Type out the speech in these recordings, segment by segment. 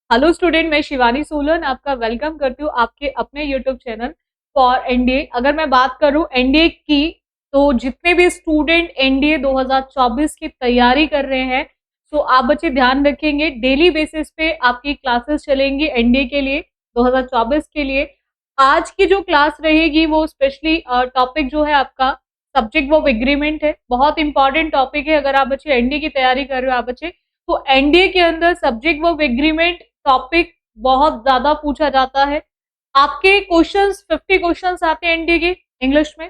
Hello student, मैं शिवानी सोलन आपका welcome करती हूँ आपके अपने यूट्यूब चैनल फॉर एनडीए। अगर मैं बात करूँ एनडीए की, तो जितने भी स्टूडेंट एनडीए 2024 की तैयारी कर रहे हैं, तो आप बच्चे ध्यान रखेंगे डेली बेसिस पे आपकी क्लासेस चलेंगी एनडीए के लिए 2024 के लिए। आज की जो क्लास रहेगी वो स्पेशली टॉपिक जो है आपका सब्जेक्ट वर्ब एग्रीमेंट है। बहुत इंपॉर्टेंट टॉपिक है अगर आप बच्चे एनडीए की तैयारी कर रहे हो। आप बच्चे तो एनडीए के अंदर सब्जेक्ट वर्ब एग्रीमेंट टॉपिक बहुत ज्यादा पूछा जाता है। आपके क्वेश्चंस 50 क्वेश्चंस आते हैं एनडीए के इंग्लिश में।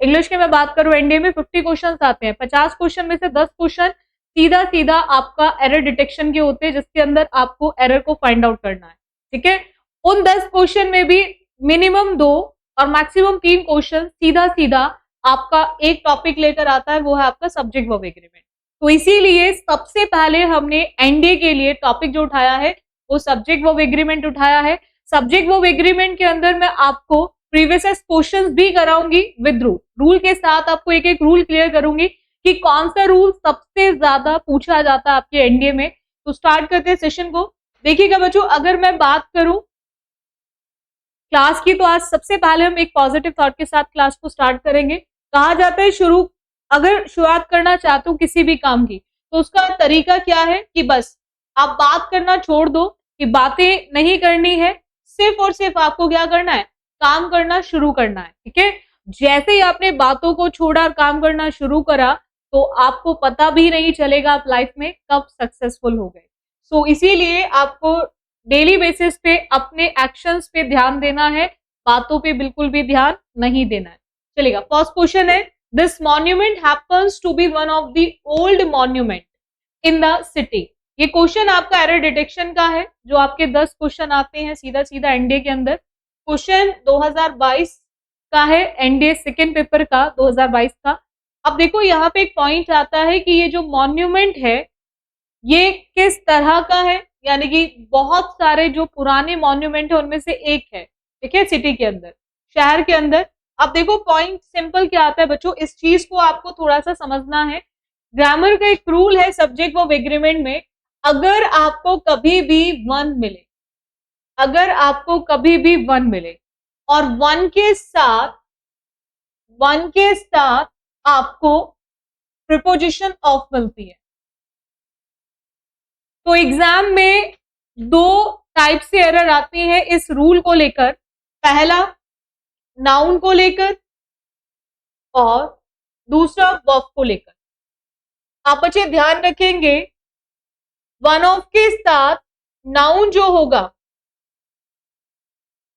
इंग्लिश के मैं बात करूं एनडीए में 50 क्वेश्चंस आते हैं। 50 क्वेश्चन में से 10 क्वेश्चन सीधा सीधा आपका एरर डिटेक्शन के होते हैं, जिसके अंदर आपको एरर को फाइंड आउट करना है। ठीक है, उन 10 क्वेश्चन में भी मिनिमम 2 और मैक्सिमम 3 क्वेश्चन सीधा सीधा आपका एक टॉपिक लेकर आता है, वो है आपका सब्जेक्ट वर्ब एग्रीमेंट। तो इसीलिए सबसे पहले हमने एनडीए के लिए टॉपिक जो उठाया है वो सब्जेक्ट वर्ब एग्रीमेंट उठाया है। सब्जेक्ट वर्ब एग्रीमेंट के अंदर मैं आपको प्रीवियस क्वेश्चंस भी कराऊंगी विद रूल के साथ। आपको एक एक रूल क्लियर करूंगी कि कौन सा रूल सबसे ज्यादा पूछा जाता है आपके एनडीए में। तो स्टार्ट करते हैं सेशन को। देखिएगा बच्चों, अगर मैं बात करूं क्लास की, तो आज सबसे पहले हम एक पॉजिटिव थॉट के साथ क्लास को स्टार्ट करेंगे। कहा जाता है अगर शुरुआत करना चाहते हो किसी भी काम की, तो उसका तरीका क्या है कि बस आप बात करना छोड़ दो, कि बातें नहीं करनी है, सिर्फ और सिर्फ आपको क्या करना है, काम करना शुरू करना है। ठीक है, जैसे ही आपने बातों को छोड़ा और काम करना शुरू करा, तो आपको पता भी नहीं चलेगा आप लाइफ में कब सक्सेसफुल हो गए। सो इसीलिए आपको डेली बेसिस पे अपने एक्शंस पे ध्यान देना है, बातों पे बिल्कुल भी ध्यान नहीं देना है। चलेगा, फर्स्ट क्वेश्चन है, this monument happens to be one of the old monument in the city. ये क्वेश्चन आपका एरर डिटेक्शन का है, जो आपके 10 क्वेश्चन आते हैं सीधा सीधा एनडीए के अंदर। क्वेश्चन 2022 का है, एनडीए सेकेंड पेपर का 2022 का। अब देखो यहाँ पे एक पॉइंट आता है कि ये जो मॉन्यूमेंट है ये किस तरह का है, यानी कि बहुत सारे जो पुराने मॉन्यूमेंट है उनमें से एक है। ठीक है, सिटी के अंदर, शहर के अंदर। अब देखो पॉइंट सिंपल क्या आता है बच्चों, इस चीज को आपको थोड़ा सा समझना है। ग्रामर का एक रूल है सब्जेक्ट वर्ब एग्रीमेंट में, अगर आपको कभी भी वन मिले, अगर आपको कभी भी वन मिले और वन के साथ आपको प्रीपोजिशन ऑफ मिलती है, तो एग्जाम में 2 टाइप से एरर आती है इस रूल को लेकर। पहला नाउन को लेकर और दूसरा वर्ब को लेकर। आप बच्चे ध्यान रखेंगे, वन ऑफ के साथ नाउन जो होगा,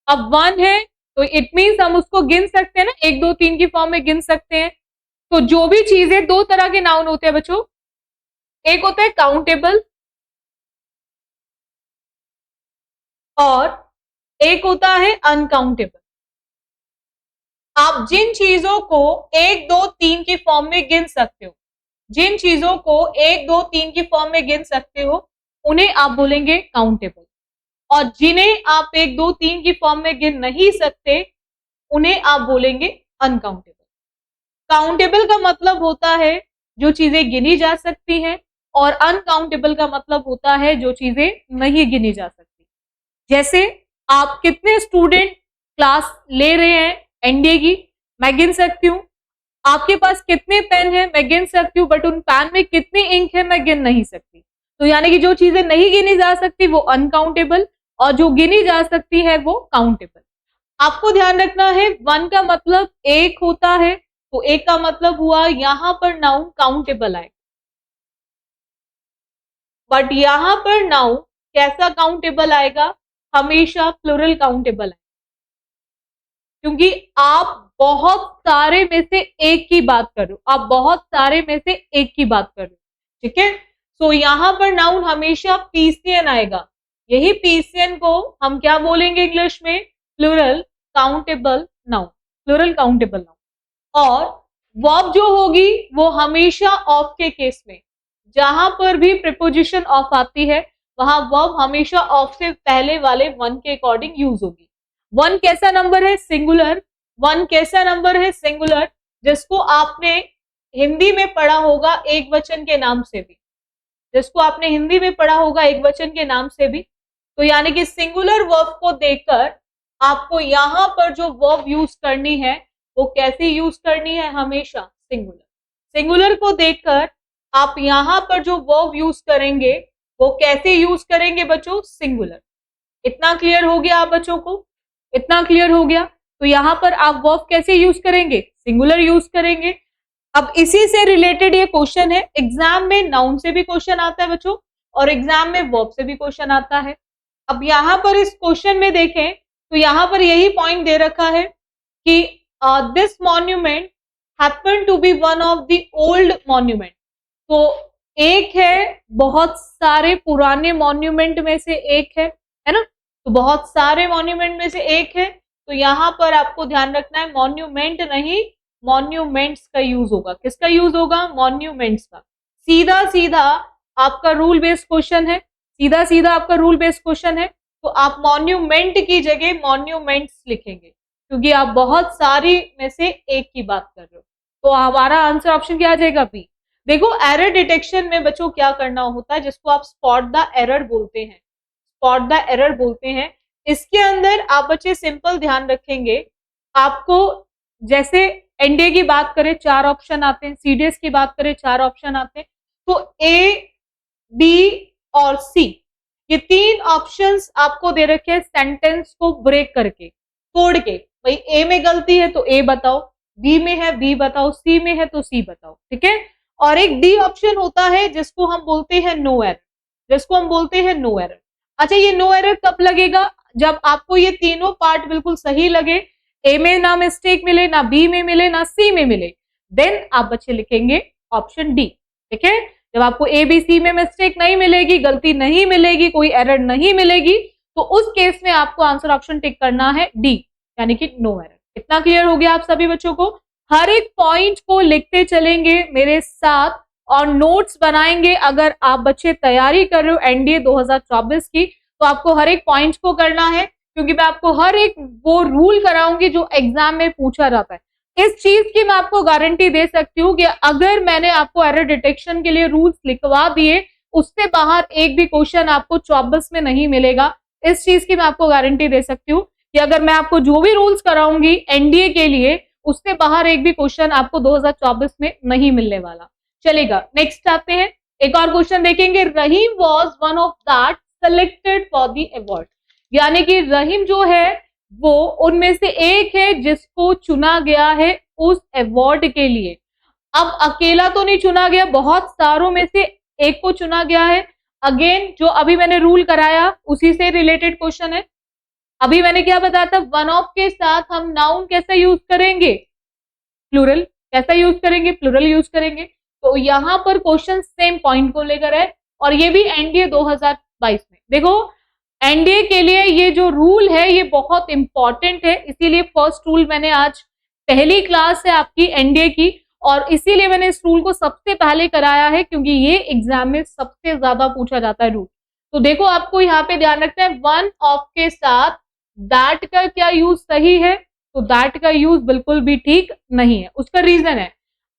अब वन है तो इट मीन्स हम उसको गिन सकते हैं ना, 1 2 3 की फॉर्म में गिन सकते हैं। तो जो भी चीजें, 2 तरह के नाउन होते हैं बच्चों, एक होता है काउंटेबल और एक होता है अनकाउंटेबल। आप जिन चीजों को 1 2 3 की फॉर्म में गिन सकते हो, जिन चीजों को 1 2 3 की फॉर्म में गिन सकते हो, उन्हें आप बोलेंगे काउंटेबल। और जिन्हें आप 1 2 3 की फॉर्म में गिन नहीं सकते, उन्हें आप बोलेंगे अनकाउंटेबल। काउंटेबल का मतलब होता है जो चीजें गिनी जा सकती हैं, और अनकाउंटेबल का मतलब होता है जो चीजें नहीं गिनी जा सकती। जैसे आप कितने स्टूडेंट क्लास ले रहे हैं एनडीए की, मैं गिन सकती हूँ। आपके पास कितने पेन है, मैं गिन सकती हूँ, बट उन पेन में कितनी इंक है मैं गिन नहीं सकती। तो यानी कि जो चीजें नहीं गिनी जा सकती वो अनकाउंटेबल, और जो गिनी जा सकती है वो काउंटेबल। आपको ध्यान रखना है, वन का मतलब एक होता है, तो एक का मतलब हुआ यहां पर नाउन काउंटेबल आएगा, बट यहां पर नाउन कैसा काउंटेबल आएगा, हमेशा प्लूरल काउंटेबल है, क्योंकि आप बहुत सारे में से एक की बात कर रहे हो, आप बहुत सारे में से एक की बात कर रहे हो। ठीक है, सो यहां पर नाउन हमेशा पीसीएन आएगा। यही पीसीएन को हम क्या बोलेंगे इंग्लिश में, plural countable noun, plural countable noun. और वर्ब जो होगी वो हमेशा ऑफ के केस में, जहां पर भी प्रीपोजिशन ऑफ आती है वहां वर्ब हमेशा ऑफ से पहले वाले वन के अकॉर्डिंग यूज होगी। वन कैसा नंबर है, सिंगुलर। वन कैसा नंबर है, सिंगुलर, जिसको आपने हिंदी में पढ़ा होगा एक वचन के नाम से भी, जिसको आपने हिंदी में पढ़ा होगा एक वचन के नाम से भी। तो यानी कि सिंगुलर वर्ब को देखकर आपको यहां पर जो वर्ब यूज करनी है वो कैसी यूज करनी है, हमेशा सिंगुलर। सिंगुलर को देखकर आप यहां पर जो वर्ब यूज करेंगे वो कैसे यूज करेंगे बच्चों, सिंगुलर। इतना क्लियर हो गया आप बच्चों को, इतना क्लियर हो गया। तो यहां पर आप वर्ब कैसे यूज करेंगे, सिंगुलर यूज करेंगे। अब इसी से रिलेटेड ये क्वेश्चन है, एग्जाम में नाउन से भी क्वेश्चन आता है बच्चों और एग्जाम में वर्ब से भी क्वेश्चन आता है। अब यहां पर इस क्वेश्चन में देखें तो यहां पर यही पॉइंट दे रखा है कि this monument happen to be one of the old monument. तो एक है बहुत सारे पुराने मॉन्यूमेंट में से एक है ना, तो बहुत सारे मॉन्यूमेंट में से एक है। तो यहां पर आपको ध्यान रखना है मॉन्यूमेंट नहीं, मॉन्यूमेंट्स का यूज होगा। किसका यूज होगा, मॉन्यूमेंट्स का। सीधा सीधा आपका रूल बेस्ड क्वेश्चन है, सीधा सीधा आपका रूल बेस्ड क्वेश्चन है। तो आप मॉन्यूमेंट की जगह मॉन्यूमेंट्स लिखेंगे क्योंकि आप बहुत सारी में से एक की बात कर रहे हो। तो हमारा आंसर ऑप्शन क्या आ जाएगा, बी। देखो एरर डिटेक्शन में बच्चों क्या करना होता है, जिसको आप स्पॉट द एरर बोलते हैं, स्पॉट द एरर बोलते हैं। इसके अंदर आप बच्चे सिंपल ध्यान रखेंगे, आपको जैसे एनडीए की बात करें 4 ऑप्शन आते हैं, सीडीएस की बात करें 4 ऑप्शन आते हैं। तो ए, बी और सी ये 3 ऑप्शंस आपको दे रखे हैं सेंटेंस को ब्रेक करके, तोड़ के। भाई ए में गलती है तो ए बताओ, बी में है बी बताओ, सी में है तो सी बताओ, ठीक है। और एक डी ऑप्शन होता है जिसको हम बोलते हैं नो एरर, जिसको हम बोलते हैं नो एरर। अच्छा ये नो एरर कब लगेगा, जब आपको ये तीनों पार्ट बिल्कुल सही लगे, ए में ना मिस्टेक मिले, ना बी में मिले, ना सी में मिले, देन आप बच्चे लिखेंगे ऑप्शन डी, ठीक है। जब आपको ए बी सी में मिस्टेक नहीं मिलेगी, गलती नहीं मिलेगी, कोई एरर नहीं मिलेगी, तो उस केस में आपको आंसर ऑप्शन टिक करना है डी, यानी कि नो एरर। इतना क्लियर हो गया आप सभी बच्चों को। हर एक पॉइंट को लिखते चलेंगे मेरे साथ और नोट्स बनाएंगे। अगर आप बच्चे तैयारी कर रहे हो एनडीए 2024 की, तो आपको हर एक पॉइंट को करना है, क्योंकि मैं आपको हर एक वो रूल कराऊंगी जो एग्जाम में पूछा जाता है। इस चीज की मैं आपको गारंटी दे सकती हूँ कि अगर मैंने आपको एरर डिटेक्शन के लिए रूल्स लिखवा दिए, उससे बाहर एक भी क्वेश्चन आपको 24 में नहीं मिलेगा। इस चीज की मैं आपको गारंटी दे सकती हूँ कि अगर मैं आपको जो भी रूल्स कराऊंगी एनडीए के लिए, उससे बाहर एक भी क्वेश्चन आपको 2024 में नहीं मिलने वाला। चलेगा, नेक्स्ट आते हैं, एक और क्वेश्चन देखेंगे। Rahim was one of that selected for the award, यानी कि रहीम जो है वो उनमें से एक है जिसको चुना गया है उस अवार्ड के लिए। अब अकेला तो नहीं चुना गया, बहुत सारों में से एक को चुना गया है। अगेन जो अभी मैंने रूल कराया उसी से रिलेटेड क्वेश्चन है। अभी मैंने क्या बताया था, वन ऑफ के साथ हम नाउन कैसा यूज करेंगे, प्लूरल। कैसा यूज करेंगे, प्लूरल यूज करेंगे। तो यहां पर क्वेश्चन सेम पॉइंट को लेकर है और ये भी एनडीए 2022 में। देखो एनडीए के लिए ये जो रूल है ये बहुत इंपॉर्टेंट है, इसीलिए फर्स्ट रूल मैंने आज, पहली क्लास है आपकी एनडीए की और इसीलिए मैंने इस रूल को सबसे पहले कराया है, क्योंकि ये एग्जाम में सबसे ज्यादा पूछा जाता है रूल। तो देखो आपको यहाँ पे ध्यान रखना है, वन ऑफ के साथ दैट का क्या यूज सही है, तो दैट का यूज बिल्कुल भी ठीक नहीं है। उसका रीजन है,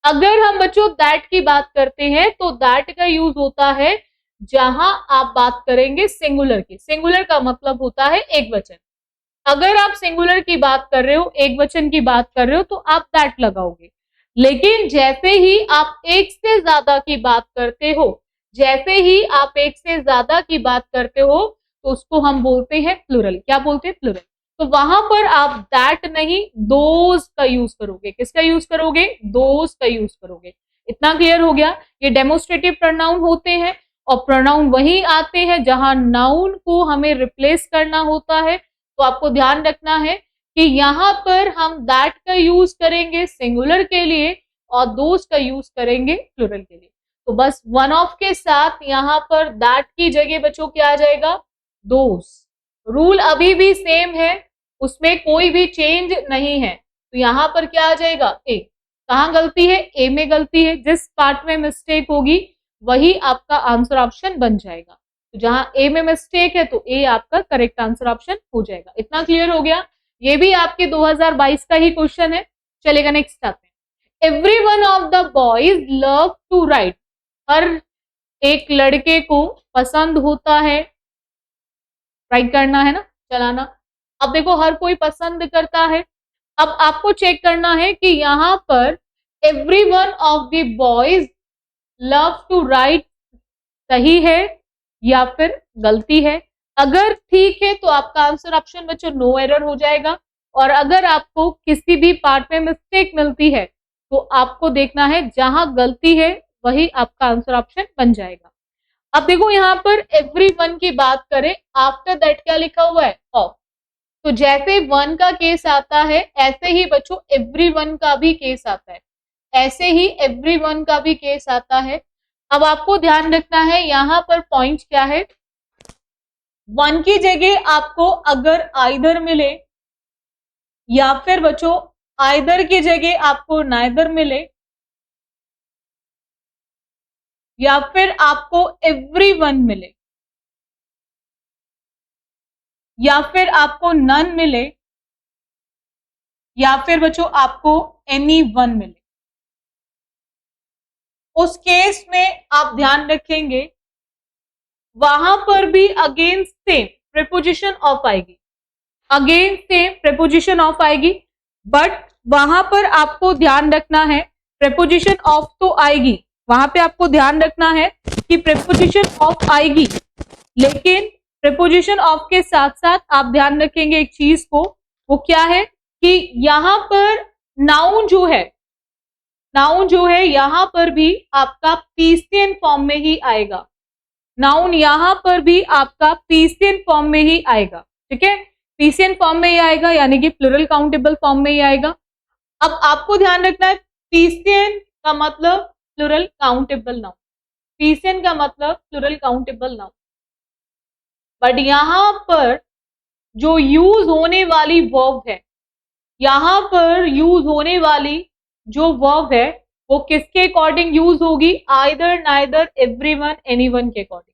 अगर हम बच्चों दैट की बात करते हैं तो दैट का यूज होता है जहां आप बात करेंगे सिंगुलर की। सिंगुलर का मतलब होता है एक वचन। अगर आप सिंगुलर की बात कर रहे हो, एक वचन की बात कर रहे हो, तो आप दैट लगाओगे। लेकिन जैसे ही आप एक से ज्यादा की बात करते हो, जैसे ही आप एक से ज्यादा की बात करते हो, तो उसको हम बोलते हैं प्लूरल। क्या बोलते हैं, प्लूरल। तो वहां पर आप दैट नहीं दोज का यूज करोगे। किसका यूज करोगे, दोज का यूज करोगे। इतना क्लियर हो गया। ये डेमोस्ट्रेटिव प्रोनाउन होते हैं और प्रोनाउन वही आते हैं जहां नाउन को हमें रिप्लेस करना होता है। तो आपको ध्यान रखना है कि यहां पर हम दैट का यूज करेंगे सिंगुलर के लिए और दोज का यूज करेंगे प्लूरल के लिए। तो बस वन ऑफ के साथ यहां पर दैट की जगह बच्चों क्या आ जाएगा, दोज। रूल अभी भी सेम है, उसमें कोई भी चेंज नहीं है। तो यहां पर क्या आ जाएगा, ए। कहां गलती है, ए में गलती है। जिस पार्ट में मिस्टेक होगी वही आपका आंसर ऑप्शन बन जाएगा। तो जहां ए में मिस्टेक है तो ए आपका करेक्ट आंसर ऑप्शन हो जाएगा। इतना क्लियर हो गया। ये भी आपके 2022 का ही क्वेश्चन है। चलेगा, नेक्स्ट आते हैं। Every one of the boys love to write, हर एक लड़के को पसंद होता है राइट करना है ना, चलाना। अब देखो हर कोई पसंद करता है। अब आपको चेक करना है कि यहाँ पर every one of the boys love to write सही है या फिर गलती है। अगर ठीक है तो आपका आंसर ऑप्शन बच्चों नो एरर हो जाएगा, और अगर आपको किसी भी पार्ट में मिस्टेक मिलती है तो आपको देखना है जहां गलती है वही आपका आंसर ऑप्शन बन जाएगा। अब देखो यहाँ पर एवरी वन की बात करें, आफ्टर दैट क्या लिखा हुआ है, ऑफ। तो जैसे वन का केस आता है ऐसे ही बच्चों एवरी वन का भी केस आता है, ऐसे ही एवरी वन का भी केस आता है। अब आपको ध्यान रखना है यहाँ पर पॉइंट क्या है, वन की जगह आपको अगर आइदर मिले या फिर बच्चों आइदर की जगह आपको नाइदर मिले या फिर आपको एवरी वन मिले या फिर आपको नन मिले या फिर बच्चों आपको एनी वन मिले, उस केस में आप ध्यान रखेंगे वहां पर भी अगेन सेम प्रीपोजिशन ऑफ आएगी, अगेन सेम प्रीपोजिशन ऑफ आएगी। बट वहां पर आपको ध्यान रखना है प्रीपोजिशन ऑफ तो आएगी, वहां पे आपको ध्यान रखना है कि प्रीपोजिशन ऑफ आएगी, लेकिन प्रीपोजिशन ऑफ के साथ साथ आप ध्यान रखेंगे एक चीज को, वो क्या है कि यहां पर नाउन जो है, नाउन जो है यहां पर भी आपका पीसीएन फॉर्म में ही आएगा, नाउन यहां पर भी आपका पीसीएन फॉर्म में ही आएगा, ठीक है, पीसीएन फॉर्म में ही आएगा, यानी कि प्लूरल काउंटेबल फॉर्म में ही आएगा। अब आपको ध्यान रखना है पीसीएन का मतलब प्लूरल काउंटेबल नाउन, पीसीएन का मतलब प्लूरल काउंटेबल नाउन, बट यहां पर जो यूज होने वाली वर्ब है, यहां पर यूज होने वाली जो वर्ब है वो किसके अकॉर्डिंग यूज होगी, आइदर नाइदर एवरीवन एनीवन के अकॉर्डिंग।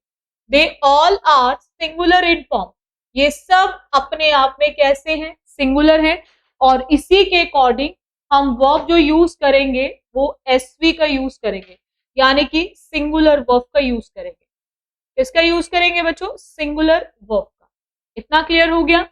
They all are singular in form, ये सब अपने आप में कैसे हैं, सिंगुलर हैं, और इसी के अकॉर्डिंग हम वर्ब जो यूज करेंगे वो एसवी का यूज करेंगे, यानी कि सिंगुलर वर्ब का यूज करेंगे। इसका यूज करेंगे बच्चों, सिंगुलर वर्ब का। इतना क्लियर हो गया,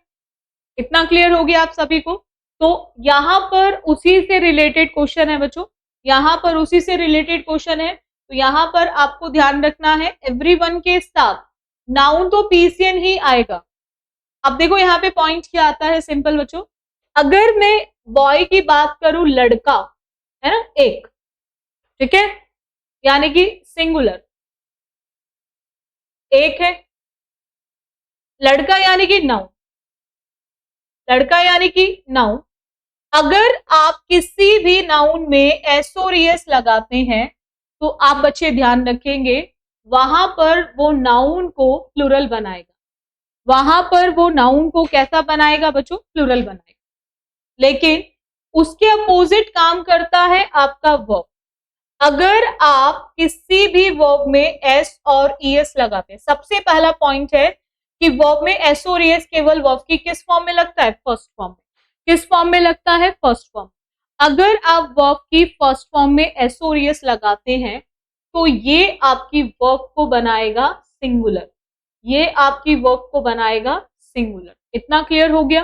इतना क्लियर हो गया आप सभी को। तो यहां पर उसी से रिलेटेड क्वेश्चन है बच्चों, यहां पर उसी से रिलेटेड क्वेश्चन है। तो यहां पर आपको ध्यान रखना है एवरीवन के साथ नाउन तो पीसीएन ही आएगा। अब देखो यहाँ पे पॉइंट क्या आता है, सिंपल बच्चों, अगर मैं बॉय की बात करूं, लड़का है ना एक, ठीक है, यानी कि सिंगुलर एक है, लड़का यानी कि नाउन, लड़का यानी कि नाउन। अगर आप किसी भी नाउन में एस और एस लगाते हैं तो आप बच्चे ध्यान रखेंगे वहां पर वो नाउन को प्लूरल बनाएगा, वहां पर वो नाउन को कैसा बनाएगा बच्चों, प्लूरल बनाएगा। लेकिन उसके अपोजिट काम करता है आपका वर्ब। अगर आप किसी भी वर्ब में एस और ईएस लगाते हैं, सबसे पहला पॉइंट है कि वर्ब में एस और ईएस केवल वर्ब की किस फॉर्म में लगता है, फर्स्ट फॉर्म में। किस फॉर्म में लगता है, फर्स्ट फॉर्म। अगर आप वर्ब की फर्स्ट फॉर्म में एस और ईएस लगाते हैं तो ये आपकी वर्ब को बनाएगा सिंगुलर, ये आपकी वर्ब को बनाएगा सिंगुलर। इतना क्लियर हो गया।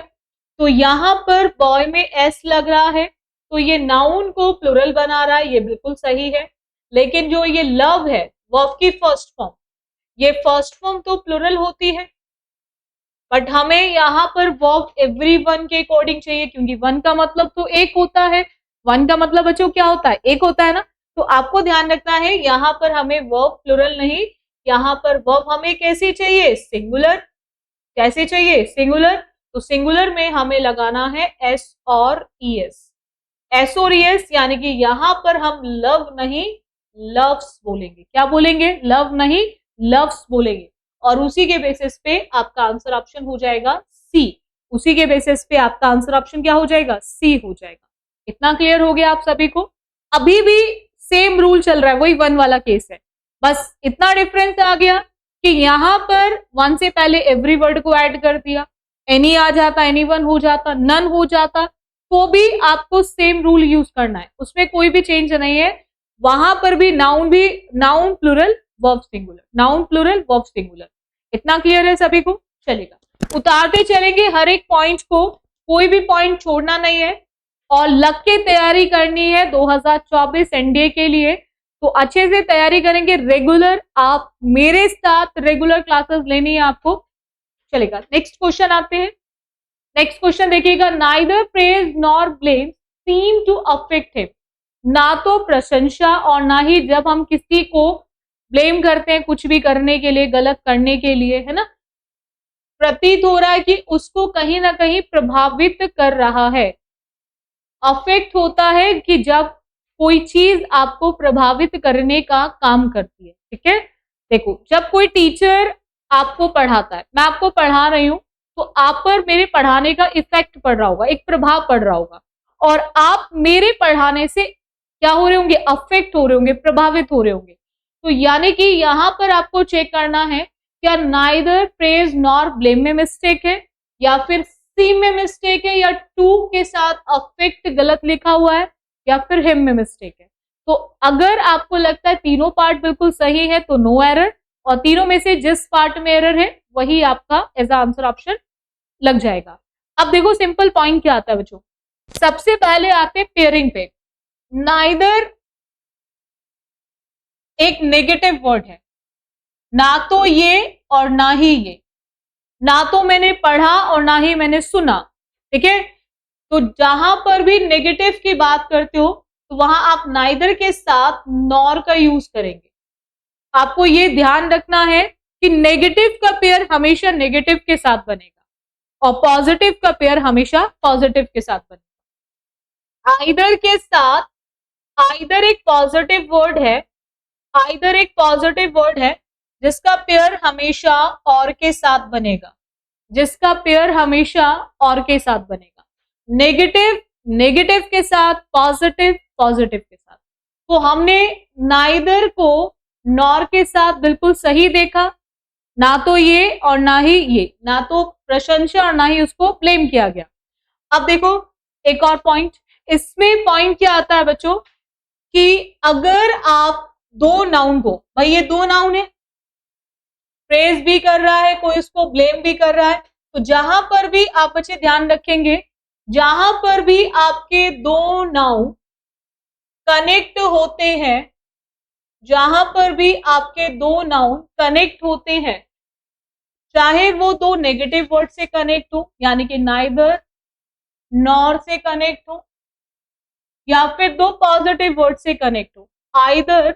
तो यहां पर बॉय में एस लग रहा है तो ये नाउन को प्लूरल बना रहा है, ये बिल्कुल सही है। लेकिन जो ये लव है वर्ब की फर्स्ट फॉर्म, ये फर्स्ट फॉर्म तो प्लूरल होती है, बट हमें यहाँ पर वर्ब एवरीवन के अकॉर्डिंग चाहिए, क्योंकि वन का मतलब तो एक होता है, वन का मतलब बच्चों क्या होता है, एक होता है ना। तो आपको ध्यान रखना है यहाँ पर हमें वर्ब प्लूरल नहीं, यहाँ पर वर्ब हमें कैसी चाहिए, सिंगुलर। कैसे चाहिए, सिंगुलर। तो सिंगुलर में हमें लगाना है एस और ईएस, एस और ईएस, यानी कि यहाँ पर हम लव नहीं लव्स बोलेंगे। क्या बोलेंगे, लव नहीं लव्स बोलेंगे। और उसी के बेसिस पे आपका आंसर ऑप्शन हो जाएगा सी, उसी के बेसिस पे आपका आंसर ऑप्शन क्या हो जाएगा, सी हो जाएगा। इतना क्लियर हो गया आप सभी को। अभी भी सेम रूल चल रहा है, वही वन वाला केस है, बस इतना डिफरेंस आ गया कि यहां पर वन से पहले एवरी वर्ड को ऐड कर दिया, एनी आ जाता, एनी वन हो जाता, नन हो जाता, तो भी आपको सेम रूल यूज करना है, उसमें कोई भी चेंज नहीं है। वहां पर भी noun plural verb singular, noun plural verb singular. इतना क्लियर है सभी को, चलेगा। उतारते चलेंगे हर एक पॉइंट को, कोई भी पॉइंट छोड़ना नहीं है और लग के तैयारी करनी है 2024 एनडीए के लिए। तो अच्छे से तैयारी करेंगे, रेगुलर आप मेरे साथ रेगुलर क्लासेस लेनी है आपको, चलेगा। नेक्स्ट क्वेश्चन आते हैं। नेक्स्ट क्वेश्चन देखिएगा, neither praise nor blame seem to affect him. ना तो प्रशंसा और ना ही जब हम किसी को ब्लेम करते हैं कुछ भी करने के लिए, गलत करने के लिए, है ना, प्रतीत हो रहा है कि उसको कहीं ना कहीं प्रभावित कर रहा है। अफेक्ट होता है कि जब कोई चीज आपको प्रभावित करने का काम करती है, ठीक है। देखो, जब कोई टीचर आपको पढ़ाता है, मैं आपको पढ़ा रही हूं, तो आप पर मेरे पढ़ाने का इफेक्ट पड़ रहा होगा, एक प्रभाव पड़ रहा होगा, और आप मेरे पढ़ाने से क्या हो रहे होंगे, अफेक्ट हो रहे होंगे, प्रभावित हो रहे होंगे। तो यानी कि यहां पर आपको चेक करना है क्या नाइदर प्रेज नॉर ब्लेम में मिस्टेक है, या फिर सी में मिस्टेक है, या टू के साथ अफेक्ट गलत लिखा हुआ है, या फिर हिम में मिस्टेक है। तो अगर आपको लगता है तीनों पार्ट बिल्कुल सही है तो नो एरर, और तीनों में से जिस पार्ट में एरर है वही आपका एज आंसर ऑप्शन लग जाएगा। अब देखो सिंपल पॉइंट क्या आता है बच्चों, सबसे पहले आते हैं पेयरिंग पे। नाइदर एक नेगेटिव वर्ड है, ना तो ये और ना ही ये, ना तो मैंने पढ़ा और ना ही मैंने सुना, ठीक है। तो जहां पर भी नेगेटिव की बात करते हो तो वहां आप नाइदर के साथ नॉर का यूज करेंगे। आपको ये ध्यान रखना है कि नेगेटिव का पेयर हमेशा नेगेटिव के साथ बनेगा और पॉजिटिव का पेयर हमेशा पॉजिटिव के साथ बनेगा। आइदर के साथ, आइदर एक पॉजिटिव वर्ड है, आइदर एक पॉजिटिव वर्ड है जिसका पेयर हमेशा और के साथ बनेगा, जिसका पेयर हमेशा और के साथ बनेगा। नेगेटिव नेगेटिव के साथ, पॉजिटिव पॉजिटिव के साथ। तो हमने नाइदर को नॉर के साथ बिल्कुल सही देखा, ना तो ये और ना ही ये, ना तो प्रशंसा और ना ही उसको ब्लेम किया गया। अब देखो एक और पॉइंट, इसमें पॉइंट क्या आता है बच्चों कि अगर आप दो नाउन को, भाई ये दो नाउन है, प्रेज भी कर रहा है कोई, उसको ब्लेम भी कर रहा है, तो जहां पर भी आप बच्चे ध्यान रखेंगे, जहां पर भी आपके दो नाउन कनेक्ट होते हैं, जहां पर भी आपके दो नाउन कनेक्ट होते हैं, चाहे वो दो नेगेटिव वर्ड से कनेक्ट हो, यानी कि नाइदर नॉर से कनेक्ट हो, या फिर दो पॉजिटिव वर्ड से कनेक्ट हो, आइदर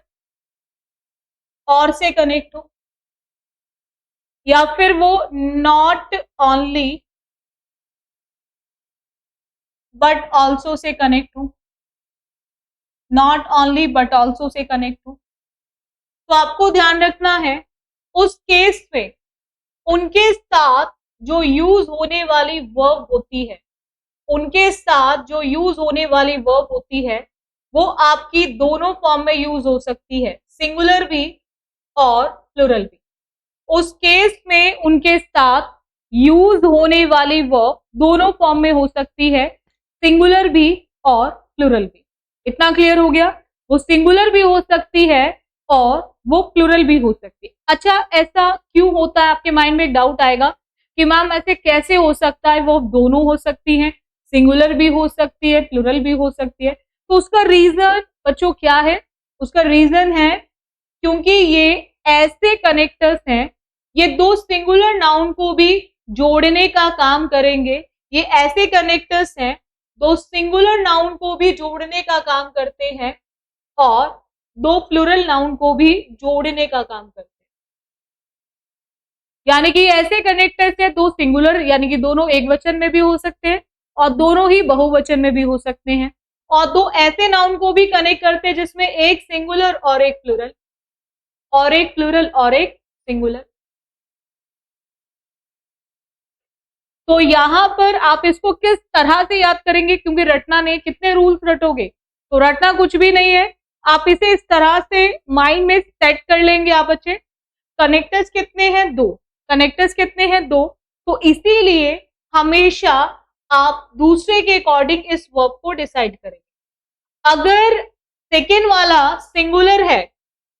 और से कनेक्ट हो, या फिर वो नॉट ओनली बट ऑल्सो से कनेक्ट हो, नॉट ओनली बट ऑल्सो से कनेक्ट हो। तो आपको ध्यान रखना है उस केस में उनके साथ जो यूज होने वाली वर्ब होती है, उनके साथ जो यूज होने वाली वर्ब होती है वो आपकी दोनों फॉर्म में यूज हो सकती है, सिंगुलर भी और प्लुरल भी। उस केस में उनके साथ यूज होने वाली वर्ब दोनों फॉर्म में हो सकती है, सिंगुलर भी और प्लुरल भी। इतना क्लियर हो गया, वो सिंगुलर भी हो सकती है और वो प्लुरल भी हो सकती है। अच्छा, ऐसा क्यों होता है, आपके माइंड में डाउट आएगा कि मैम ऐसे कैसे हो सकता है, वो दोनों हो सकती हैं, सिंगुलर भी हो सकती है, प्लुरल भी हो सकती है। तो उसका रीजन बच्चों क्या है, उसका रीजन है क्योंकि ये ऐसे कनेक्टर्स हैं, ये दो सिंगुलर नाउन को भी जोड़ने का काम करेंगे। ये ऐसे कनेक्टर्स हैं, दो सिंगुलर नाउन को भी जोड़ने का काम करते हैं और दो प्लुरल नाउन को भी जोड़ने का काम करते हैं। यानी कि ऐसे कनेक्टर्स हैं, दो सिंगुलर यानी कि दोनों एक वचन में भी हो सकते हैं और दोनों ही बहुवचन में भी हो सकते हैं, और दो ऐसे नाउन को भी कनेक्ट करते हैं जिसमें एक सिंगुलर और एक प्लुरल, और एक प्लुरल और एक सिंगुलर। तो यहां पर आप इसको किस तरह से याद करेंगे, क्योंकि रटना नहीं, कितने रूल्स रटोगे, तो रटना कुछ भी नहीं है, आप इसे इस तरह से माइंड में सेट कर लेंगे आप बच्चे। कनेक्टर्स कितने हैं, दो, कनेक्टर्स कितने हैं, दो, तो इसीलिए हमेशा आप दूसरे के अकॉर्डिंग इस वर्ब को डिसाइड करेंगे। अगर सेकेंड वाला सिंगुलर है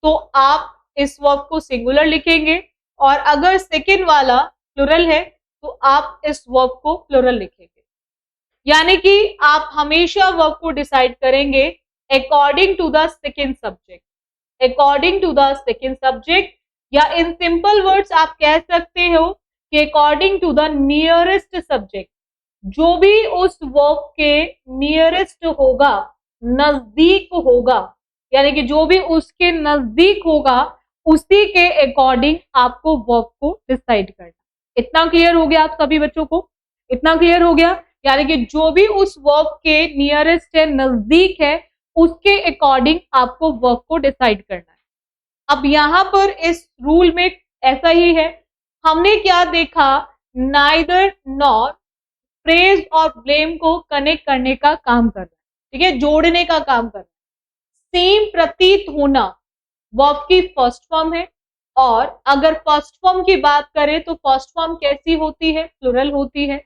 तो आप इस वर्ब को सिंगुलर लिखेंगे, और अगर सेकेंड वाला प्लुरल है तो आप इस वर्ब को प्लूरल लिखेंगे। यानी कि आप हमेशा वर्ब को डिसाइड करेंगे according to the second subject, according to the second subject, या इन सिंपल वर्ड्स आप कह सकते हो कि according to the nearest subject, जो भी उस वर्ब के नियरेस्ट होगा, नजदीक होगा, यानी कि जो भी उसके नजदीक होगा उसी के अकॉर्डिंग आपको वर्ब को डिसाइड करना। इतना क्लियर हो गया आप सभी बच्चों को? इतना क्लियर हो गया? यानी कि जो भी उस वर्ब के नियरेस्ट है, नजदीक है, उसके अकॉर्डिंग आपको वर्ब को डिसाइड करना है। अब यहां पर इस रूल में ऐसा ही है, हमने क्या देखा, नाइदर नॉर प्रेज और ब्लेम को कनेक्ट करने का काम कर रहा है, ठीक है, जोड़ने का काम कर रहा है। सेम प्रतीत होना वर्ब की फर्स्ट फॉर्म है, और अगर फर्स्ट फॉर्म की बात करें तो फर्स्ट फॉर्म कैसी होती है, प्लुरल होती है।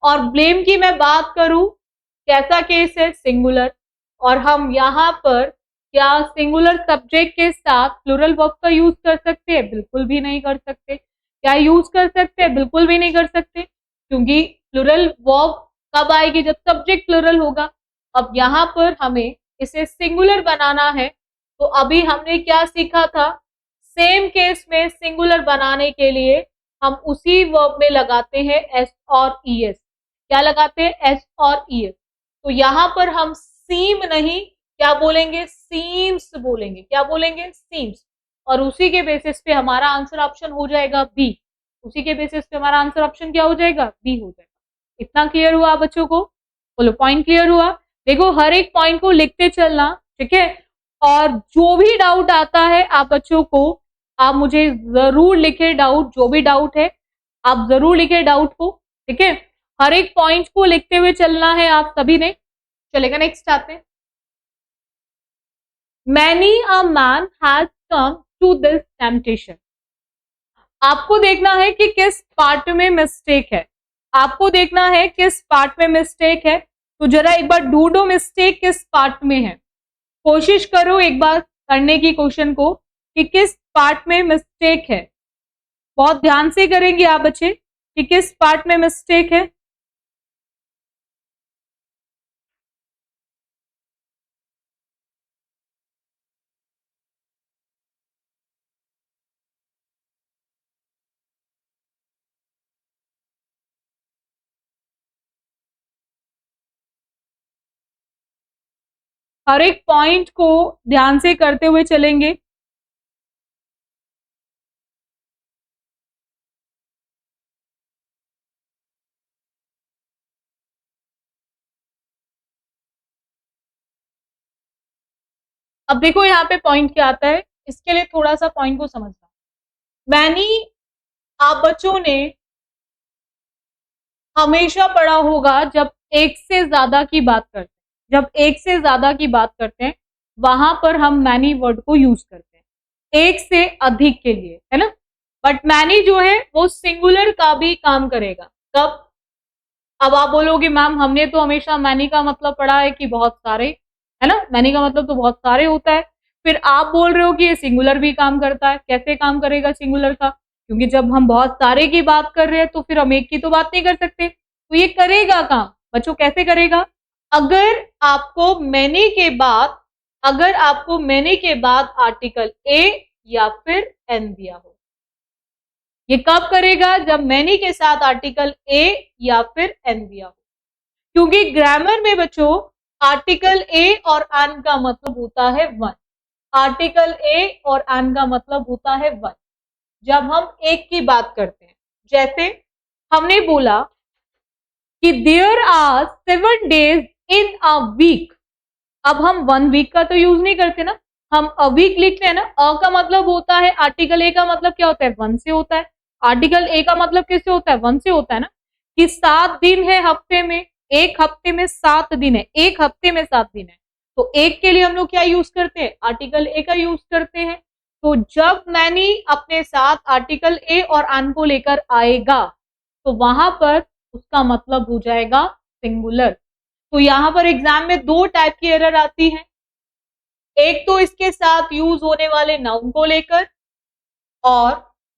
और ब्लेम की मैं बात करूं, कैसा केस है, सिंगुलर। और हम यहाँ पर क्या सिंगुलर सब्जेक्ट के साथ प्लुरल वर्ब का यूज कर सकते हैं? बिल्कुल भी नहीं कर सकते। क्या यूज कर सकते हैं? बिल्कुल भी नहीं कर सकते, क्योंकि प्लुरल वर्ब कब आएगी? जब सब्जेक्ट प्लुरल होगा। अब यहाँ पर हमें इसे सिंगुलर बनाना है, तो अभी हमने क्या सीखा था, सेम केस में सिंगुलर बनाने के लिए हम उसी वर्ब में लगाते हैं एस और ईएस। क्या लगाते हैं? एस और ईएस। तो यहां पर हम सीम नहीं, क्या बोलेंगे, सीम्स बोलेंगे। क्या बोलेंगे? सीम्स। और उसी के बेसिस पे हमारा आंसर ऑप्शन हो जाएगा बी। उसी के बेसिस पे हमारा आंसर ऑप्शन क्या हो जाएगा? बी हो जाएगा। इतना क्लियर हुआ बच्चों को? बोलो, पॉइंट क्लियर हुआ? देखो, हर एक पॉइंट को लिखते चलना, ठीक है। और जो भी डाउट आता है आप बच्चों को, आप मुझे जरूर लिखे डाउट, जो भी डाउट है आप जरूर लिखे डाउट को, ठीक है। हर एक पॉइंट को लिखते हुए चलना है आप सभी ने। चलेगा, नेक्स्ट आते हैं। Many a man has come to this temptation. आपको देखना है कि किस पार्ट में मिस्टेक है, आपको देखना है किस पार्ट में मिस्टेक है। तो जरा एक बार ढूंढो मिस्टेक किस पार्ट में है। कोशिश करो एक बार करने की क्वेश्चन को कि किस पार्ट में मिस्टेक है। बहुत ध्यान से करेंगे आप बच्चे कि किस पार्ट में मिस्टेक है। हर एक पॉइंट को ध्यान से करते हुए चलेंगे। अब देखो यहाँ पे पॉइंट क्या आता है, इसके लिए थोड़ा सा पॉइंट को समझना। मैनी, आप बच्चों ने हमेशा पढ़ा होगा जब एक से ज्यादा की बात करते हैं, जब एक से ज्यादा की बात करते हैं वहां पर हम मैनी वर्ड को यूज करते हैं एक से अधिक के लिए, है ना। बट मैनी जो है वो सिंगुलर का भी काम करेगा। कब? अब आप बोलोगे मैम हमने तो हमेशा मैनी का मतलब पढ़ा है कि बहुत सारे, है ना, मैनी का मतलब तो बहुत सारे होता है। फिर आप बोल रहे हो कि ये सिंगुलर भी काम करता है। कैसे काम करेगा सिंगुलर का? क्योंकि जब हम बहुत सारे की बात कर रहे हैं तो फिर हम एक की तो बात नहीं कर सकते, तो ये करेगा काम। बच्चों कैसे करेगा? अगर आपको मैनी के बाद, अगर आपको मैनी के बाद आर्टिकल ए या फिर एन दिया हो। ये कब करेगा? जब मैनी के साथ आर्टिकल ए या फिर एन दिया हो। क्योंकि ग्रामर में बच्चों आर्टिकल ए और एन का मतलब होता है वन। आर्टिकल ए और एन का मतलब होता है वन जब हम एक की बात करते हैं। जैसे हमने बोला कि there are 7 days in a week. अब हम 1 वीक का तो यूज नहीं करते ना, हम अ वीक लिखते हैं ना। अ का मतलब होता है, आर्टिकल ए का मतलब क्या होता है? 1 से होता है। आर्टिकल ए का मतलब किससे होता है? 1 से होता है ना। कि 7 दिन है हफ्ते में, एक हफ्ते में 7 दिन है, एक हफ्ते में 7 दिन है। तो एक के लिए हम लोग क्या यूज करते हैं? आर्टिकल ए का यूज करते हैं। तो जब मैनी अपने साथ आर्टिकल ए और एन को लेकर आएगा तो वहां पर उसका मतलब हो जाएगा सिंगुलर। तो यहां पर एग्जाम में 2 टाइप की एरर आती है। एक तो इसके साथ यूज होने वाले नाउन को लेकर, और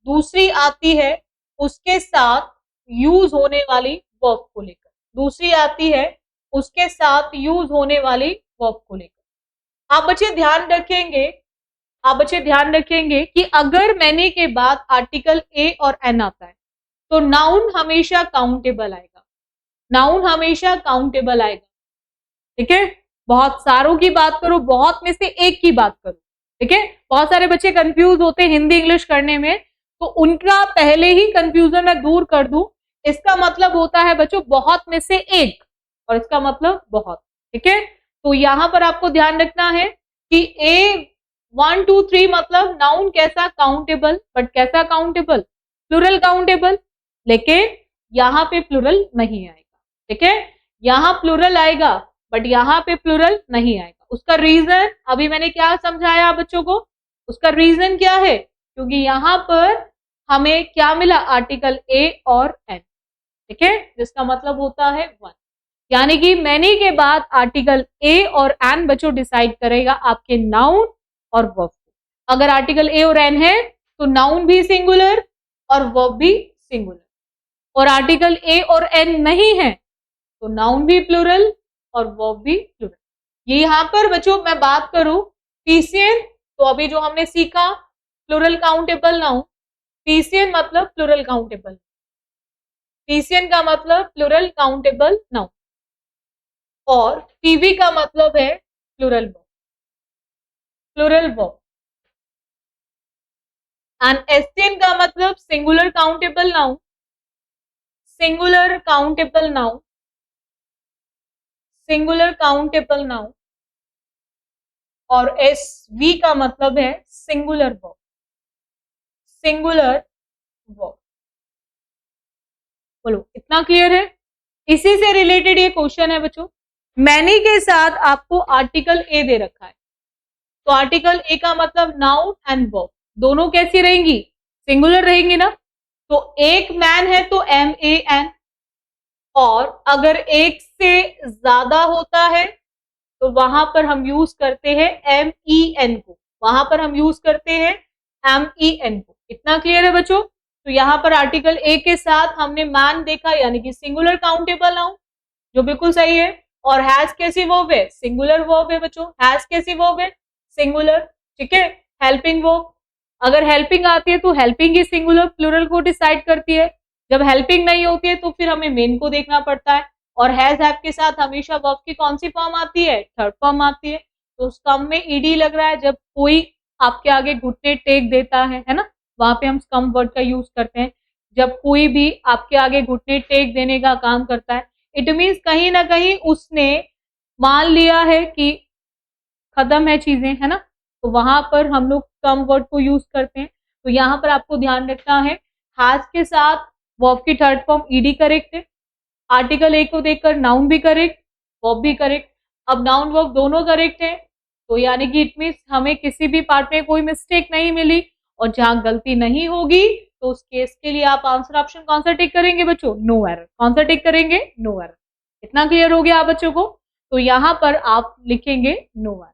दूसरी आती है उसके साथ यूज होने वाली वर्ब को लेकर, दूसरी आती है उसके साथ यूज होने वाली वर्ब को लेकर। आप बच्चे ध्यान रखेंगे कि अगर मैनी के बाद आर्टिकल ए और एन आता है तो नाउन हमेशा काउंटेबल आएगा, नाउन हमेशा काउंटेबल आएगा। ठीक है, बहुत सारों की बात करो, बहुत में से एक की बात करो। ठीक है, बहुत सारे बच्चे कंफ्यूज होते हैं हिंदी इंग्लिश करने में, तो उनका पहले ही कंफ्यूजन मैं दूर कर दूं। इसका मतलब होता है बच्चों बहुत में से एक, और इसका मतलब बहुत। ठीक है, तो यहां पर आपको ध्यान रखना है कि ए 1 2 3 मतलब नाउन कैसा काउंटेबल, बट कैसा काउंटेबल, प्लूरल काउंटेबल, लेकिन यहां पे प्लूरल नहीं आएगा। ठीक है, यहां प्लूरल आएगा बट यहां पे प्लूरल नहीं आएगा। उसका रीजन अभी मैंने क्या समझाया बच्चों को, उसका रीजन क्या है, क्योंकि यहां पर हमें क्या मिला, आर्टिकल ए और एन। ठीक है, जिसका मतलब होता है 1, यानी कि मैनी के बाद आर्टिकल ए और एन बच्चों डिसाइड करेगा आपके नाउन और वर्ब को। अगर आर्टिकल ए और एन है तो नाउन भी सिंगुलर और वर्ब भी सिंगुलर, और आर्टिकल ए और एन नहीं है तो नाउन भी प्लूरल और वर्ब भी प्लूरल। ये यहां पर बच्चों मैं बात करूं पीसीएन, तो अभी जो हमने सीखा प्लूरल काउंटेबल नाउन, पीसीएन मतलब प्लूरल काउंटेबल, पीसीएन का मतलब प्लूरल काउंटेबल नाउन, और पीवी का मतलब है plural verb, plural verb, and STN का मतलब singular countable noun, singular countable noun, singular countable noun, और एसवी का मतलब है सिंगुलर वर्ब, सिंगुलर वर्ब। बोलो इतना क्लियर है? इसी से रिलेटेड ये क्वेश्चन है बच्चों। मैनी के साथ आपको आर्टिकल ए दे रखा है, तो आर्टिकल ए का मतलब नाउन एंड वर्ब दोनों कैसी रहेंगी, सिंगुलर रहेंगी ना। तो एक मैन है तो MAN, और अगर एक से ज्यादा होता है तो वहां पर हम यूज करते हैं MEN को, वहां पर हम यूज करते हैं MEN को। इतना क्लियर है बच्चों? तो यहाँ पर आर्टिकल ए के साथ हमने मैन देखा, यानी कि सिंगुलर काउंटेबल नाउन, जो बिल्कुल सही है। और हैज कैसी वर्ब है, सिंगुलर वर्ब है बच्चों, हैज कैसी वर्ब है, सिंगुलर। ठीक है, हेल्पिंग वर्ब, अगर हेल्पिंग आती है तो हेल्पिंग ही सिंगुलर प्लूरल को डिसाइड करती है, जब हेल्पिंग नहीं होती है तो फिर हमें मेन को देखना पड़ता है। और हैज हैव के साथ हमेशा वर्ब की कौन सी फॉर्म आती है, थर्ड फॉर्म आती है। तो स्तंभ में ईडी लग रहा है जब कोई आपके आगे घुटने टेक देता है ना, वहां पे हम स्तंभ वर्ड का यूज करते हैं। जब कोई भी आपके आगे घुटने टेक देने का काम करता है, इट मीन्स कहीं ना कहीं उसने मान लिया है कि खत्म है चीजें, है ना, तो वहां पर हम लोग कम वर्ड को यूज करते हैं। तो यहाँ पर आपको ध्यान रखना है, हैज के साथ वर्ब की थर्ड फॉर्म ईडी करेक्ट है, आर्टिकल ए को देखकर नाउन भी करेक्ट, वर्ब भी करेक्ट। अब नाउन वर्ब दोनों करेक्ट है, तो यानी कि इट मीन्स हमें किसी भी पार्ट में कोई मिस्टेक नहीं मिली, और जहां गलती नहीं होगी तो उस केस के लिए आप आंसर ऑप्शन कौन सा टिक करेंगे बच्चों, नो एरर। कौन सा टिक करेंगे, नो एरर। इतना क्लियर हो गया आप बच्चों को? तो यहां पर आप लिखेंगे नो एरर।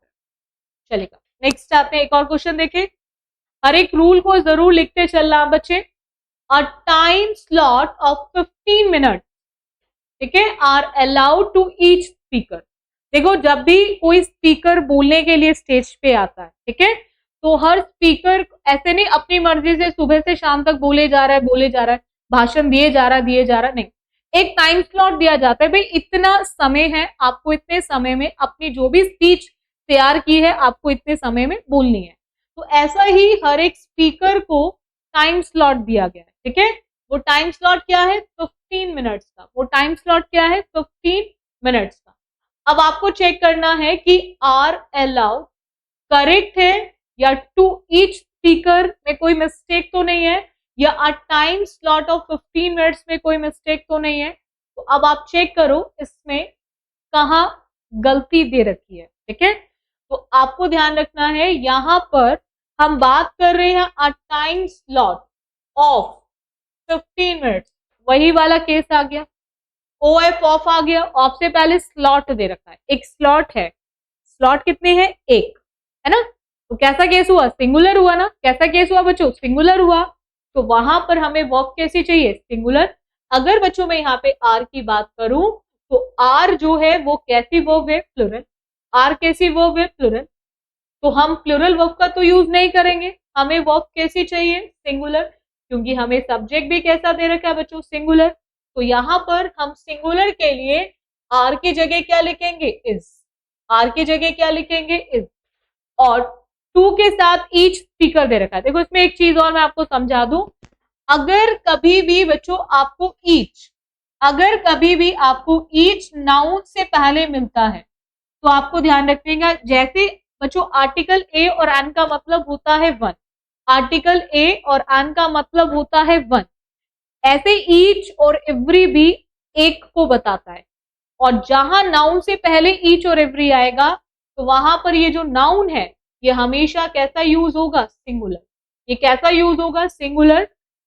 चलेगा, नेक्स्ट आते हैं, एक और क्वेश्चन देखें। हर एक रूल को जरूर लिखते चलना बच्चे। A time slot of 15 minute, ठीक है, are allowed to each speaker. देखो जब भी कोई स्पीकर बोलने के लिए स्टेज पे आता है, ठीक है, तो हर स्पीकर ऐसे नहीं अपनी मर्जी से सुबह से शाम तक बोले जा रहा है, भाषण दिए जा रहा है, नहीं। एक टाइम स्लॉट दिया जाता है, भाई इतना समय है, आपको इतने समय में अपनी जो भी स्पीच तैयार की है आपको इतने समय में बोलनी है। तो ऐसा ही हर एक स्पीकर को टाइम स्लॉट दिया गया है, ठीक है। वो टाइम स्लॉट क्या है, 15 मिनट्स का। वो टाइम स्लॉट क्या है, 15 मिनट्स का। अब आपको चेक करना है कि आर अलाउड करेक्ट है, या टू ईच स्पीकर में कोई मिस्टेक तो नहीं है, या अ टाइम स्लॉट ऑफ 15 मिनट्स में कोई मिस्टेक तो नहीं है। तो अब आप चेक करो इसमें कहां गलती दे रखी है, ठीक है। तो आपको ध्यान रखना है, यहां पर हम बात कर रहे हैं अ टाइम स्लॉट ऑफ 15 मिनट्स, वही वाला केस आ गया, OF ऑफ आ गया। ऑफ से पहले स्लॉट दे रखा है, एक स्लॉट है, स्लॉट कितने हैं, एक, है ना। तो कैसा केस हुआ, सिंगुलर हुआ ना। कैसा केस हुआ बच्चों, सिंगुलर हुआ। तो वहां पर हमें वर्ब कैसी चाहिए, सिंगुलर। अगर बच्चों मैं यहाँ पे आर की बात करूं तो आर जो है वो कैसी वर्ब है, प्लुरल। आर कैसी वर्ब है, प्लुरल। तो हम प्लुरल वर्ब का तो यूज नहीं करेंगे, हमें वर्ब कैसी चाहिए, सिंगुलर, क्योंकि हमें सब्जेक्ट भी कैसा दे रखा है बच्चों, सिंगुलर। तो यहाँ पर हम सिंगुलर के लिए आर की जगह क्या लिखेंगे, इज। आर की जगह क्या लिखेंगे, इज। और टू के साथ ईच स्पीकर दे रखा है। देखो इसमें एक चीज और मैं आपको समझा दूं, अगर कभी भी बच्चों आपको ईच, अगर कभी भी आपको ईच नाउन से पहले मिलता है तो आपको ध्यान रखिएगा, जैसे बच्चों आर्टिकल ए और एन का मतलब होता है वन, आर्टिकल ए और एन का मतलब होता है वन, ऐसे ईच और एवरी भी एक को बताता है। और जहां नाउन से पहले ईच और एवरी आएगा तो वहां पर ये जो नाउन है ये हमेशा कैसा यूज होगा, सिंगुलर। ये कैसा यूज होगा, सिंगुलर।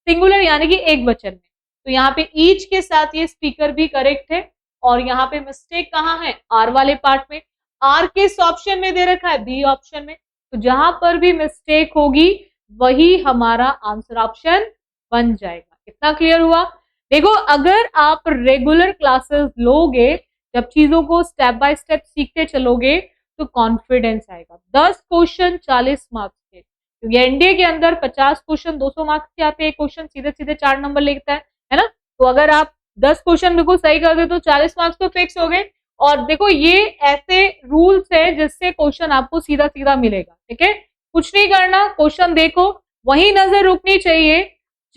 सिंगुलर यानी कि एक वचन में। तो यहाँ पे ईच के साथ ये स्पीकर भी करेक्ट है। और यहाँ पे मिस्टेक कहाँ है, आर वाले पार्ट में। आर किस ऑप्शन में दे रखा है, बी ऑप्शन में। तो जहां पर भी मिस्टेक होगी वही हमारा आंसर ऑप्शन बन जाएगा। कितना क्लियर हुआ। देखो अगर आप रेगुलर क्लासेस लोगे, जब चीजों को स्टेप बाय स्टेप सीखते चलोगे तो कॉन्फिडेंस आएगा। 10 क्वेश्चन 40 मार्क्स के, क्योंकि एनडीए के अंदर 50 क्वेश्चन 200 मार्क्स के आते हैं, क्वेश्चन सीधे सीधे 4 नंबर लेता है ना। तो अगर आप 10 क्वेश्चन बिल्कुल सही कर दे तो 40 मार्क्स तो फिक्स हो गए। और देखो ये ऐसे रूल्स है जिससे क्वेश्चन आपको सीधा सीधा मिलेगा, ठीक है। कुछ नहीं करना, क्वेश्चन देखो, वही नजर रुकनी चाहिए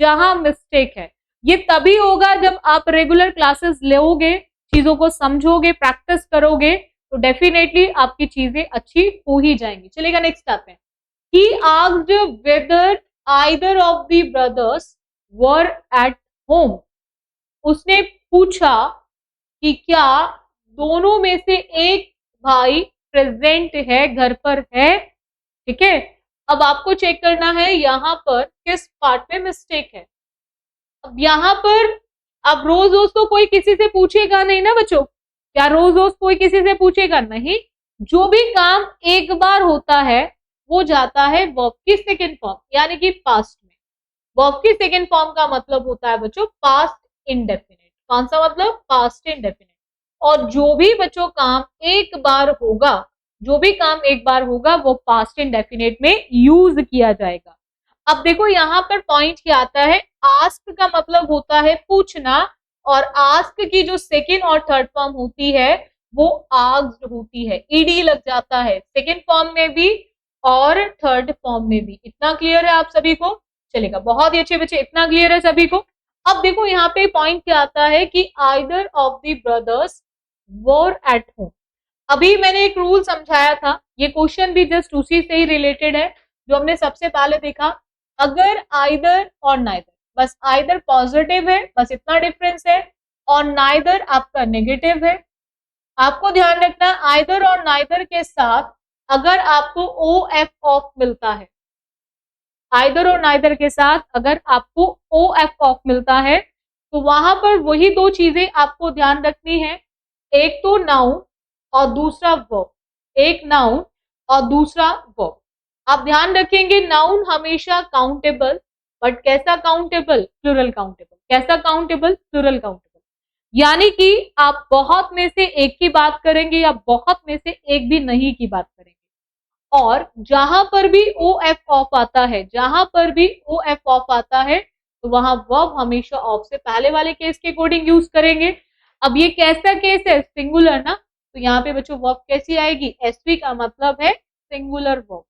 जहां मिस्टेक है। ये तभी होगा जब आप रेगुलर क्लासेस लोगे, चीजों को समझोगे, प्रैक्टिस करोगे, तो डेफिनेटली आपकी चीजें अच्छी हो ही जाएंगी। चलेगा, नेक्स्ट आते हैं। He asked whether either of the brothers were at home. उसने पूछा कि क्या दोनों में से एक भाई प्रेजेंट है, घर पर है, ठीक है। अब आपको चेक करना है यहाँ पर किस पार्ट में मिस्टेक है। अब यहाँ पर अब रोज रोज तो कोई किसी से पूछेगा नहीं ना बच्चों, क्या रोज रोज कोई किसी से पूछेगा नहीं। जो भी काम एक बार होता है वो जाता है वर्ब की सेकेंड फॉर्म यानी कि पास्ट में। वर्ब की सेकेंड फॉर्म का मतलब होता है बच्चों पास्ट इंडेफिनिट। कौन सा मतलब, पास्ट इंडेफिनिट। और जो भी बच्चों काम एक बार होगा, जो भी काम एक बार होगा वो पास्ट इंडेफिनिट में यूज किया जाएगा। अब देखो यहाँ पर पॉइंट क्या आता है, आस्क का मतलब होता है पूछना, और आस्क की जो सेकेंड और थर्ड फॉर्म होती है वो आस्क्ड होती है, ईडी लग जाता है सेकेंड फॉर्म में भी और थर्ड फॉर्म में भी। इतना क्लियर है आप सभी को, चलेगा, बहुत ही अच्छे बच्चे, इतना क्लियर है सभी को। अब देखो यहाँ पे पॉइंट क्या आता है कि either of the brothers were at home. अभी मैंने एक रूल समझाया था, ये क्वेश्चन भी जस्ट उसी से ही रिलेटेड है जो हमने सबसे पहले देखा। अगर आइदर और नाइदर, बस आइदर पॉजिटिव है, बस इतना डिफरेंस है, और नाइदर आपका नेगेटिव है। आपको ध्यान रखना आइदर और नाइदर के साथ अगर आपको ओ एफ ऑफ मिलता है, आइदर और नाइदर के साथ अगर आपको ओ एफ ऑफ मिलता है तो वहां पर वही दो चीजें आपको ध्यान रखनी है, एक तो नाउन और दूसरा वर्ब। एक नाउन और दूसरा वर्ब। आप ध्यान रखेंगे नाउन हमेशा काउंटेबल, बट कैसा काउंटेबल, प्लुरल काउंटेबल। कैसा काउंटेबल, प्लुरल काउंटेबल। यानी कि आप बहुत में से एक की बात करेंगे या बहुत में से एक भी नहीं की बात करेंगे। और जहां पर भी ओ एफ ऑफ आता है, जहां पर भी ओ एफ ऑफ आता है तो वहां वर्ब हमेशा ऑफ से पहले वाले केस के अकॉर्डिंग यूज करेंगे। अब ये कैसा केस है, सिंगुलर ना, तो यहाँ पे बच्चों वर्ब कैसी आएगी, एसवी का मतलब है सिंगुलर वर्ब।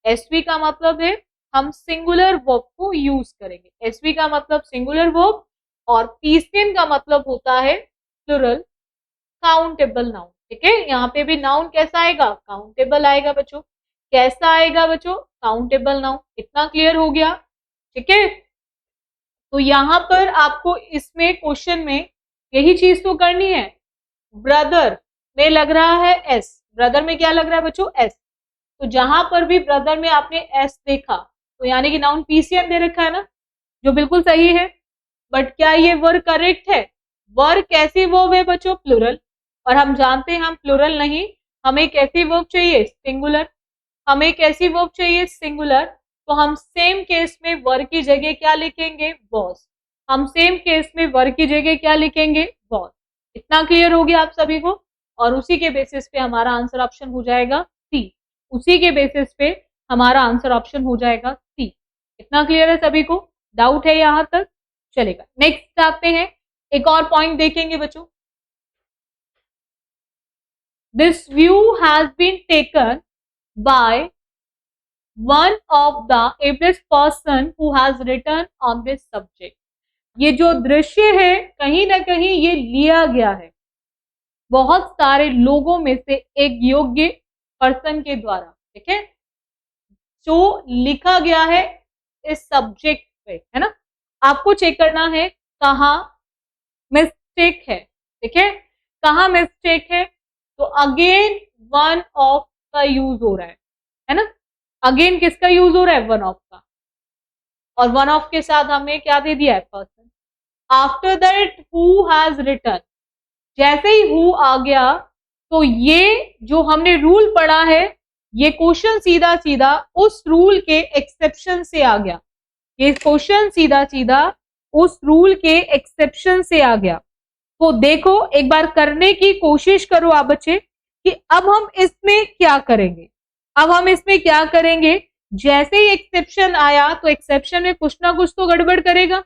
एसवी का मतलब है हम सिंगुलर वर्ब को यूज करेंगे। एसवी का मतलब सिंगुलर वर्ब और पीसीएन का मतलब होता है प्लुरल काउंटेबल नाउन, ठीक है। यहाँ पे भी नाउन कैसा आएगा, काउंटेबल आएगा बच्चों। कैसा आएगा बच्चों, काउंटेबल नाउन। इतना क्लियर हो गया, ठीक है। तो यहां पर आपको इसमें क्वेश्चन में यही चीज तो करनी है। ब्रदर में लग रहा है एस, ब्रदर में क्या लग रहा है बच्चों, एस। तो जहां पर भी ब्रदर में आपने एस देखा तो यानी कि नाउन पीसीएम दे रखा है ना, जो बिल्कुल सही है। बट क्या ये वर्ब करेक्ट है, वर्ब कैसी वर्ब है बच्चों, प्लुरल। और हम जानते हैं हम प्लुरल नहीं, हमें कैसी वर्ब चाहिए, सिंगुलर। हमें कैसी वर्ब चाहिए, सिंगुलर। तो हम सेम केस में वर्ब की जगह क्या लिखेंगे, वॉज। हम सेम केस में वर की जगह क्या लिखेंगे, वॉज। इतना क्लियर हो गया आप सभी को, और उसी के बेसिस पे हमारा आंसर ऑप्शन हो जाएगा सी। उसी के बेसिस पे हमारा आंसर ऑप्शन हो जाएगा सी। इतना क्लियर है सभी को, डाउट है यहां तक, चलेगा। नेक्स्ट आते हैं, एक और पॉइंट देखेंगे बच्चों। This view has been taken by one of the ablest person who has written on this subject। ये जो दृश्य है कहीं ना कहीं ये लिया गया है बहुत सारे लोगों में से एक योग्य पर्सन के द्वारा, ठीक है, जो लिखा गया है इस सब्जेक्ट पे, है ना। आपको चेक करना है कहाँ मिस्टेक है, ठीक है, कहाँ मिस्टेक है। तो अगेन वन ऑफ का यूज हो रहा है ना। अगेन किसका यूज हो रहा है, वन ऑफ का, और वन ऑफ के साथ हमें क्या दे दिया है, person. After that who has written, जैसे ही हु आ गया तो ये जो हमने रूल पढ़ा है ये क्वेश्चन सीधा सीधा उस रूल के एक्सेप्शन से आ गया। ये क्वेश्चन सीधा सीधा उस रूल के एक्सेप्शन से आ गया। तो देखो एक बार करने की कोशिश करो आप बच्चे कि अब हम इसमें क्या करेंगे। अब हम इसमें क्या करेंगे, जैसे ही एक्सेप्शन आया तो एक्सेप्शन में कुछ ना कुछ तो गड़बड़ करेगा।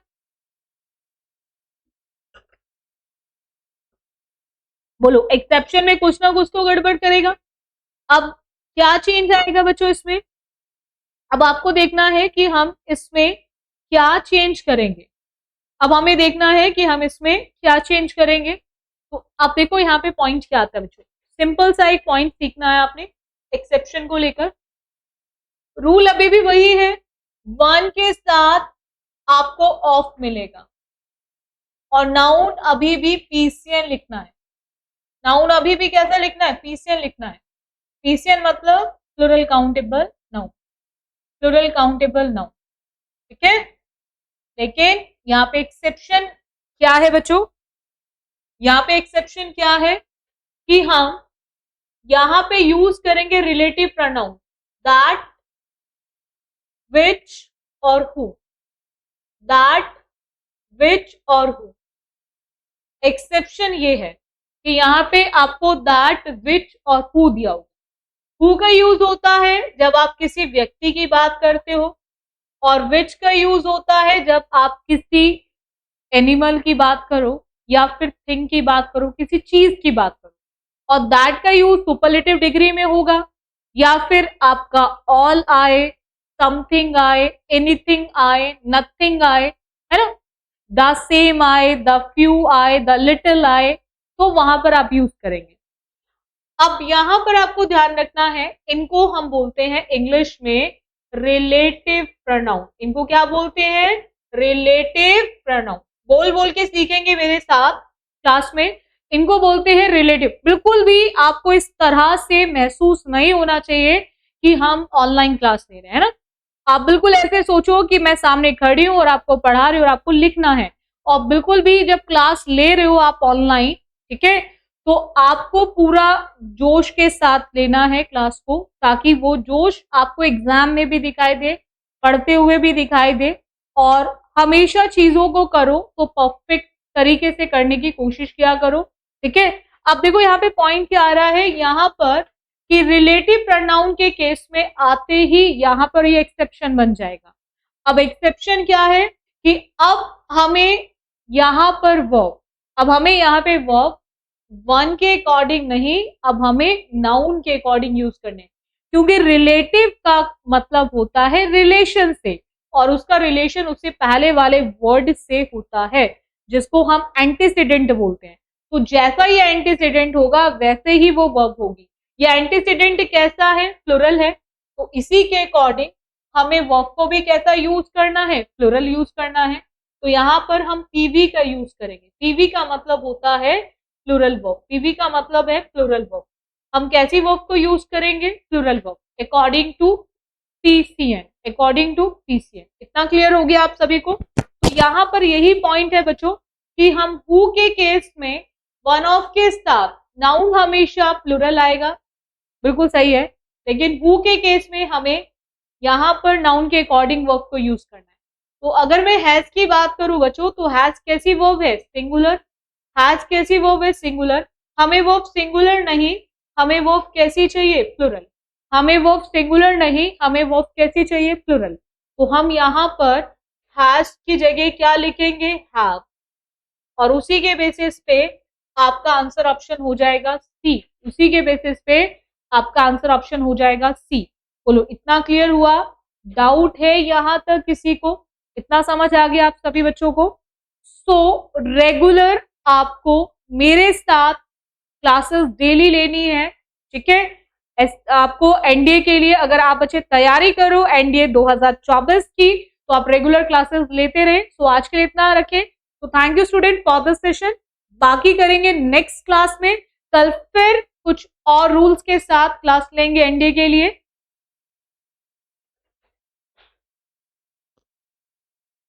बोलो, एक्सेप्शन में कुछ ना कुछ तो गड़बड़ करेगा। अब क्या चेंज आएगा बच्चों इसमें, अब आपको देखना है कि हम इसमें क्या चेंज करेंगे। अब हमें देखना है कि हम इसमें क्या चेंज करेंगे। तो आप देखो यहाँ पे पॉइंट क्या आता है बच्चों, सिंपल सा एक पॉइंट सीखना है आपने एक्सेप्शन को लेकर। रूल अभी भी वही है, वन के साथ आपको ऑफ मिलेगा और नाउन अभी भी पीसीएन लिखना है। नाउन अभी भी कैसा लिखना है, पीसीएन लिखना है। पीसीएन मतलब plural countable noun, plural countable noun, ठीक है। लेकिन यहाँ पे एक्सेप्शन क्या है बच्चों, यहाँ पे एक्सेप्शन क्या है कि हम यहाँ पे यूज करेंगे रिलेटिव प्रोनाउन दैट, विच और हु, दैट, विच और हु। एक्सेप्शन ये है कि यहाँ पे आपको दैट, विच और हु दिया होगा। हु का यूज होता है जब आप किसी व्यक्ति की बात करते हो, और विच का यूज होता है जब आप किसी एनिमल की बात करो या फिर थिंग की बात करो, किसी चीज की बात करो। और दैट का यूज सुपरलेटिव डिग्री में होगा, या फिर आपका ऑल आए, समथिंग आए, एनीथिंग आए, नथिंग आए, है ना, द सेम आए, द फ्यू आए, द लिटिल आए, तो वहां पर आप यूज करेंगे। अब यहां पर आपको ध्यान रखना है, इनको हम बोलते हैं इंग्लिश में रिलेटिव प्रोनाउन। इनको क्या बोलते हैं, रिलेटिव प्रोनाउन। बोल बोल के सीखेंगे मेरे साथ क्लास में, इनको बोलते हैं रिलेटिव। बिल्कुल भी आपको इस तरह से महसूस नहीं होना चाहिए कि हम ऑनलाइन क्लास ले रहे हैं ना। आप बिल्कुल ऐसे सोचो कि मैं सामने खड़ी हूं और आपको पढ़ा रही हूं और आपको लिखना है। और बिल्कुल भी जब क्लास ले रहे हो आप ऑनलाइन, ठीक है, तो आपको पूरा जोश के साथ लेना है क्लास को, ताकि वो जोश आपको एग्जाम में भी दिखाई दे, पढ़ते हुए भी दिखाई दे। और हमेशा चीजों को करो तो परफेक्ट तरीके से करने की कोशिश किया करो, ठीक है। अब देखो यहाँ पे पॉइंट क्या आ रहा है यहाँ पर कि रिलेटिव प्रोनाउन के केस में आते ही यहाँ पर ये एक्सेप्शन बन जाएगा। अब एक्सेप्शन क्या है कि अब हमें यहाँ पर वर्ब, अब हमें यहाँ पे वर्ब वन के अकॉर्डिंग नहीं, अब हमें नाउन के अकॉर्डिंग यूज करने, क्योंकि रिलेटिव का मतलब होता है रिलेशन से, और उसका रिलेशन उससे पहले वाले वर्ड से होता है जिसको हम एंटीसीडेंट बोलते हैं। तो जैसा ये एंटीसीडेंट होगा वैसे ही वो वर्ब होगी। ये एंटीसीडेंट कैसा है, प्लुरल है, तो इसी के अकॉर्डिंग हमें वर्ब को भी कैसा यूज करना है, प्लुरल यूज करना है। तो यहाँ पर हम पीवी का यूज करेंगे। पीवी का मतलब होता है प्लूरल वर्ब, पीवी का मतलब है प्लूरल वर्ब। हम कैसी वर्ब को यूज करेंगे, plural verb, according to PCN, according to PCN. इतना क्लियर हो गया आप सभी को। तो यहाँ पर यही पॉइंट है बच्चों कि हम हु के केस में वन ऑफ के साथ नाउन हमेशा प्लूरल आएगा, बिल्कुल सही है, लेकिन हु के केस में हमें यहाँ पर नाउन के अकॉर्डिंग वर्ब को यूज करना है। तो अगर मैं हैज की बात करूं बच्चों, तो हैज कैसी वर्ब है? सिंगुलर। हैज कैसी वर्ब है? सिंगुलर। हमें वर्ब सिंगुलर नहीं, हमें वर्ब कैसी चाहिए? प्लुरल। हमें वर्ब सिंगुलर नहीं, हमें वर्ब कैसी चाहिए? प्लुरल। तो हम यहाँ पर हैज की जगह क्या लिखेंगे? हैव। और उसी के बेसिस पे आपका आंसर ऑप्शन हो जाएगा सी। उसी के बेसिस पे आपका आंसर ऑप्शन हो जाएगा सी। बोलो, इतना क्लियर हुआ? डाउट है यहां तक किसी को? इतना समझ आ गया आप सभी बच्चों को? सो रेगुलर आपको मेरे साथ क्लासेस डेली लेनी है, ठीक है? आपको एनडीए के लिए अगर आप बच्चे तैयारी करो एनडीए 2024 की, तो आप रेगुलर क्लासेस लेते रहे। सो आज के लिए इतना रखें। तो thank you student for this session. बाकी करेंगे नेक्स्ट क्लास में। कल फिर कुछ और रूल्स के साथ क्लास लेंगे एनडीए के लिए।